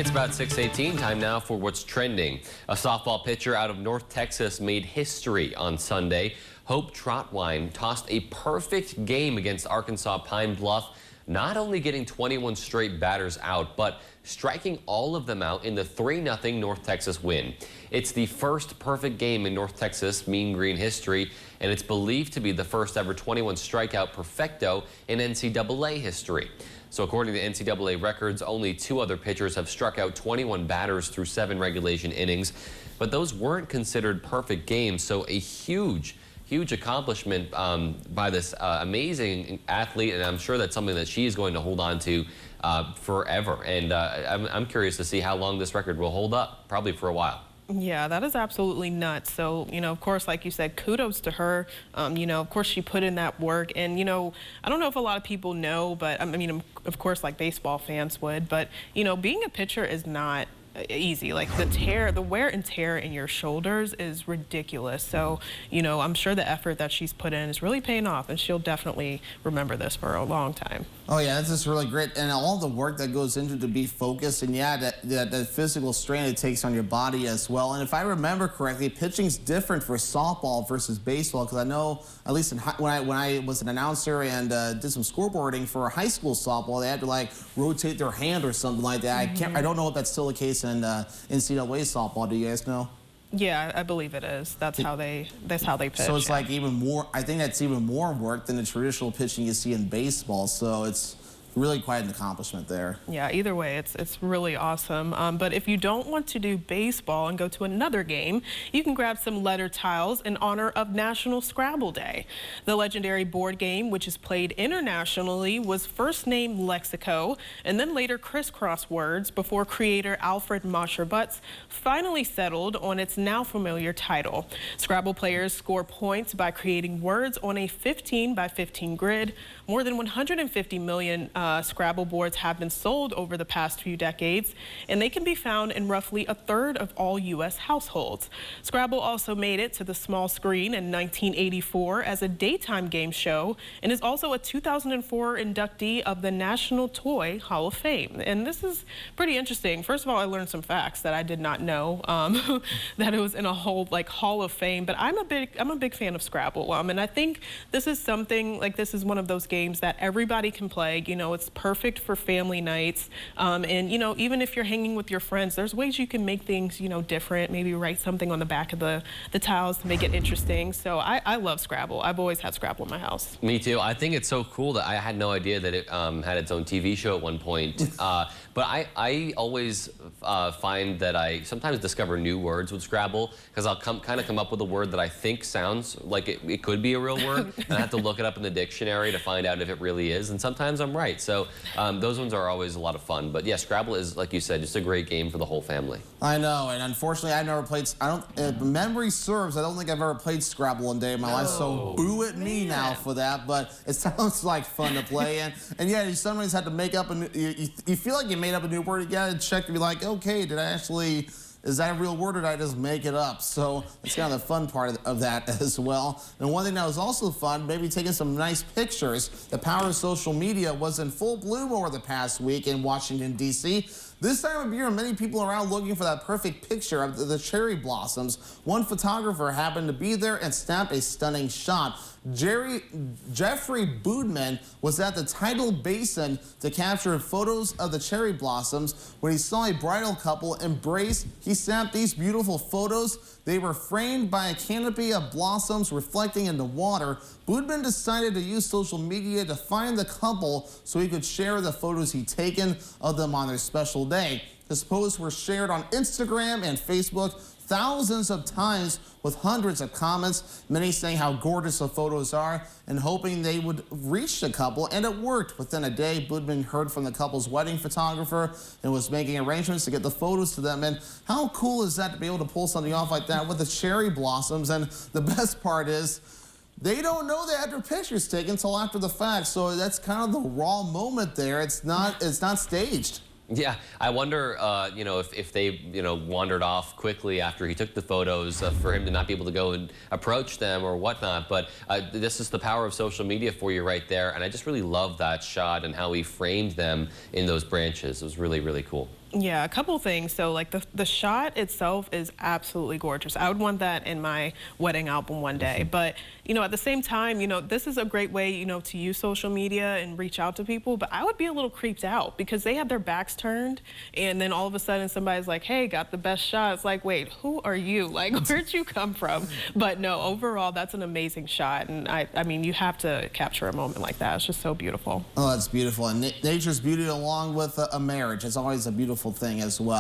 It's about 6:18. Time now for what's trending. A softball pitcher out of North Texas made history on Sunday. Hope Trotwine tossed a perfect game against Arkansas Pine Bluff, not only getting 21 straight batters out, but striking all of them out in the 3-0 North Texas win. It's the first perfect game in North Texas Mean Green history, and it's believed to be the first ever 21 strikeout perfecto in NCAA history. So according to NCAA records, only 2 other pitchers have struck out 21 batters through 7 regulation innings, but those weren't considered perfect games, so a huge accomplishment by this amazing athlete, and I'm sure that's something that she is going to hold on to forever. And I'm curious to see how long this record will hold up, probably for a while. Yeah, that is absolutely nuts. So, of course, like you said, kudos to her. Of course, she put in that work. And, I don't know if a lot of people know, but, of course, like baseball fans would. But, being a pitcher is not easy. Like the wear and tear in your shoulders is ridiculous. So, I'm sure the effort that she's put in is really paying off, and she'll definitely remember this for a long time. Oh yeah, that's just really great, and all the work that goes into to be focused, and yeah, that physical strain it takes on your body as well. And if I remember correctly, pitching's different for softball versus baseball, because I know at least when I was an announcer and did some scoreboarding for high school softball, they had to like rotate their hand or something like that. I don't know if that's still the case in NCAA softball. Do you guys know? Yeah, I believe it is. That's how they pitch. So it's like even more, I think that's even more work than the traditional pitching you see in baseball. So it's really quite an accomplishment there. Yeah, either way, it's really awesome. But if you don't want to do baseball and go to another game, you can grab some letter tiles in honor of National Scrabble Day. The legendary board game, which is played internationally, was first named Lexico and then later Crisscross Words before creator Alfred Mosher Butts finally settled on its now familiar title. Scrabble players score points by creating words on a 15 by 15 grid. More than 150 million Scrabble boards have been sold over the past few decades, and they can be found in roughly a third of all U.S. households. Scrabble also made it to the small screen in 1984 as a daytime game show and is also a 2004 inductee of the National Toy Hall of Fame. And this is pretty interesting. First of all, I learned some facts that I did not know, that it was in a whole Hall of Fame. But I'm a big fan of Scrabble, and I think this is something this is one of those games that everybody can play. It's perfect for family nights, and even if you're hanging with your friends, there's ways you can make things different. Maybe write something on the back of the tiles to make it interesting. So I love Scrabble. I've always had Scrabble in my house. Me too. I think it's so cool that I had no idea that it had its own TV show at one point. But I always find that I sometimes discover new words with Scrabble, because I'll kind of come up with a word that I think sounds like it could be a real word, and I have to look it up in the dictionary to find out if it really is, and sometimes I'm right. So those ones are always a lot of fun. But yeah, Scrabble is, like you said, just a great game for the whole family. I know, and unfortunately I've never played, if memory serves, I don't think I've ever played Scrabble in a day of my life, so boo at me now for that, but it sounds like fun to play. And yeah, you sometimes have to make up you feel like you made up a new word. You gotta check to be like, okay, is that a real word, or did I just make it up? So it's kind of the fun part of that as well. And one thing that was also fun, maybe taking some nice pictures. The power of social media was in full bloom over the past week in Washington, D.C. This time of year, many people are out looking for that perfect picture of the cherry blossoms. One photographer happened to be there and snapped a stunning shot. Jeffrey Boodman was at the tidal basin to capture photos of the cherry blossoms. When he saw a bridal couple embrace, he snapped these beautiful photos. They were framed by a canopy of blossoms reflecting in the water. Boodman decided to use social media to find the couple so he could share the photos he'd taken of them on their special day. His posts were shared on Instagram and Facebook thousands of times with hundreds of comments, many saying how gorgeous the photos are and hoping they would reach the couple, and it worked. Within a day, Boodman heard from the couple's wedding photographer and was making arrangements to get the photos to them. And how cool is that to be able to pull something off like that with the cherry blossoms? And the best part is, they don't know they had their pictures taken until after the fact, so that's kind of the raw moment there. It's not staged. Yeah, I wonder, if they, wandered off quickly after he took the photos for him to not be able to go and approach them or whatnot. But this is the power of social media for you right there. And I just really love that shot and how he framed them in those branches. It was really, really cool. Yeah, a couple things. So like the shot itself is absolutely gorgeous. I would want that in my wedding album one day. But, you know, at the same time, you know, this is a great way, you know, to use social media and reach out to people. But I would be a little creeped out because they have their backs turned and then all of a sudden somebody's like, hey, got the best shot. It's like, wait, who are you? Like, where'd you come from? But no, overall, that's an amazing shot. And I mean, you have to capture a moment like that. It's just so beautiful. Oh, that's beautiful. And nature's beauty along with a marriage is always a beautiful thing as well.